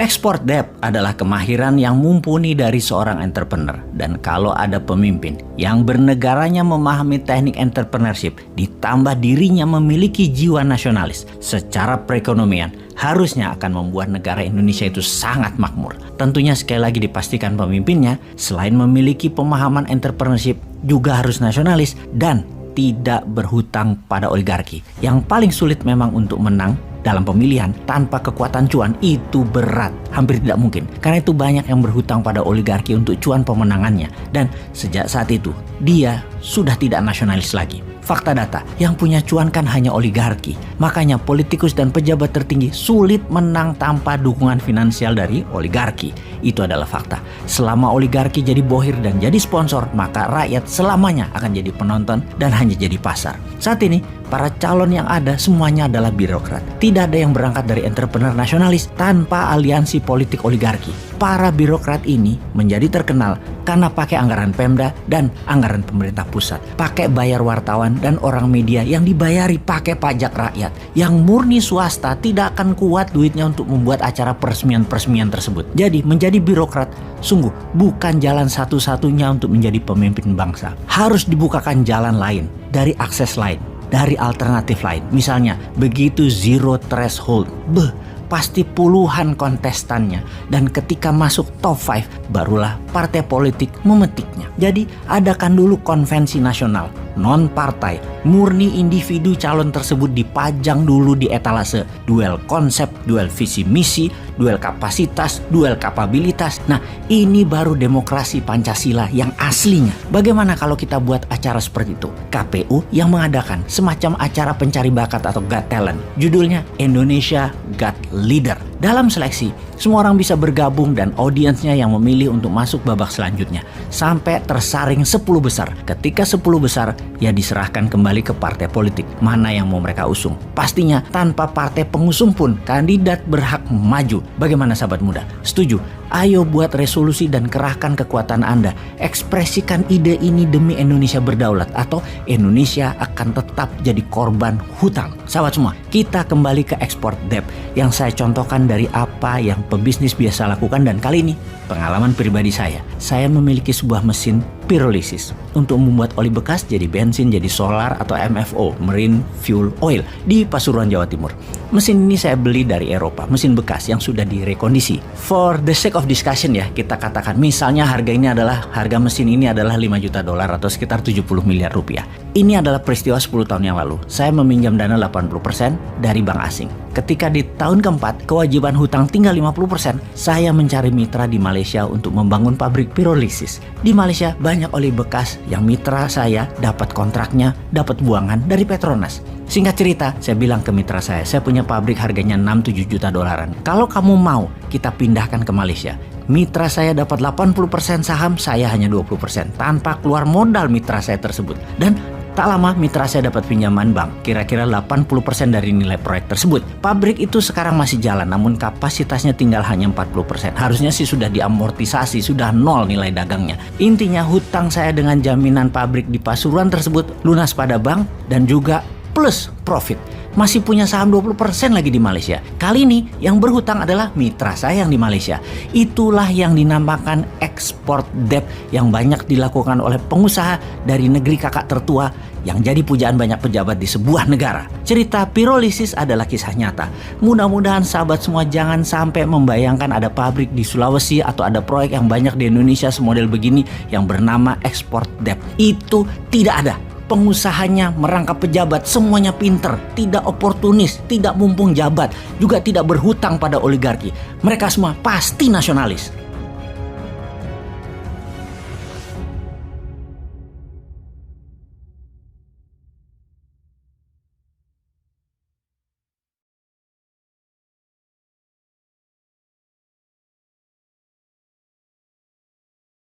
Export debt adalah kemahiran yang mumpuni dari seorang entrepreneur. Dan kalau ada pemimpin yang bernegaranya memahami teknik entrepreneurship ditambah dirinya memiliki jiwa nasionalis secara perekonomian, harusnya akan membuat negara Indonesia itu sangat makmur. Tentunya sekali lagi dipastikan pemimpinnya selain memiliki pemahaman entrepreneurship juga harus nasionalis dan tidak berhutang pada oligarki. Yang paling sulit memang untuk menang dalam pemilihan tanpa kekuatan cuan itu berat, hampir tidak mungkin. Karena itu banyak yang berhutang pada oligarki untuk cuan pemenangannya. Dan sejak saat itu dia sudah tidak nasionalis lagi. Fakta data, yang punya cuan kan hanya oligarki. Makanya politikus dan pejabat tertinggi sulit menang tanpa dukungan finansial dari oligarki. Itu adalah fakta. Selama oligarki jadi bohir dan jadi sponsor, maka rakyat selamanya akan jadi penonton dan hanya jadi pasar. Saat ini, para calon yang ada semuanya adalah birokrat. Tidak ada yang berangkat dari entrepreneur nasionalis tanpa aliansi politik oligarki. Para birokrat ini menjadi terkenal karena pakai anggaran Pemda dan anggaran pemerintah pusat. Pakai bayar wartawan dan orang media yang dibayari pakai pajak rakyat. Yang murni swasta tidak akan kuat duitnya untuk membuat acara peresmian-peresmian tersebut. Jadi menjadi birokrat sungguh bukan jalan satu-satunya untuk menjadi pemimpin bangsa. Harus dibukakan jalan lain, dari akses lain, dari alternatif lain. Misalnya begitu zero threshold, pasti puluhan kontestannya, dan ketika masuk top 5 barulah partai politik memetiknya. Jadi adakan dulu konvensi nasional, non partai, murni individu calon tersebut dipajang dulu di etalase, duel konsep, duel visi misi, duel kapasitas, duel kapabilitas. Nah, ini baru demokrasi Pancasila yang aslinya. Bagaimana kalau kita buat acara seperti itu? KPU yang mengadakan semacam acara pencari bakat atau Got Talent. Judulnya Indonesia Got Leader. Dalam seleksi, semua orang bisa bergabung dan audiensnya yang memilih untuk masuk babak selanjutnya. Sampai tersaring 10 besar. Ketika 10 besar, ya diserahkan kembali ke partai politik. Mana yang mau mereka usung. Pastinya tanpa partai pengusung pun kandidat berhak maju. Bagaimana sahabat muda? Setuju? Ayo buat resolusi dan kerahkan kekuatan Anda. Ekspresikan ide ini demi Indonesia berdaulat atau Indonesia akan tetap jadi korban hutang. Sahabat semua, kita kembali ke export debt yang saya contohkan dari apa yang pebisnis biasa lakukan, dan kali ini pengalaman pribadi saya. Saya memiliki sebuah mesin pirolisis untuk membuat oli bekas jadi bensin, jadi solar atau MFO, Marine Fuel Oil, di Pasuruan, Jawa Timur. Mesin ini saya beli dari Eropa, mesin bekas yang sudah direkondisi. For the sake of discussion ya, kita katakan misalnya harga mesin ini adalah 5 juta dolar atau sekitar 70 miliar rupiah. Ini adalah peristiwa 10 tahun yang lalu. Saya meminjam dana 80% dari bank asing. Ketika di tahun keempat, kewajiban hutang tinggal 50%, saya mencari mitra di Malaysia untuk membangun pabrik pirolisis. Di Malaysia banyak oli bekas yang mitra saya dapat kontraknya, dapat buangan dari Petronas. Singkat cerita, saya bilang ke mitra saya punya pabrik harganya 6-7 juta dolaran. Kalau kamu mau, kita pindahkan ke Malaysia. Mitra saya dapat 80% saham, saya hanya 20%. Tanpa keluar modal mitra saya tersebut. Dan tak lama mitra saya dapat pinjaman bank, kira-kira 80% dari nilai proyek tersebut. Pabrik itu sekarang masih jalan, namun kapasitasnya tinggal hanya 40%. Harusnya sih sudah diamortisasi, sudah nol nilai dagangnya. Intinya hutang saya dengan jaminan pabrik di Pasuruan tersebut lunas pada bank dan juga plus profit. Masih punya saham 20% lagi di Malaysia. Kali ini yang berhutang adalah mitra saya yang di Malaysia. Itulah yang dinamakan export debt yang banyak dilakukan oleh pengusaha dari negeri kakak tertua yang jadi pujaan banyak pejabat di sebuah negara. Cerita pirolisis adalah kisah nyata. Mudah-mudahan sahabat semua jangan sampai membayangkan ada pabrik di Sulawesi atau ada proyek yang banyak di Indonesia semodel begini yang bernama export debt. Itu tidak ada. Pengusahanya merangkap pejabat, semuanya pinter, tidak oportunis, tidak mumpung jabat, juga tidak berhutang pada oligarki. Mereka semua pasti nasionalis.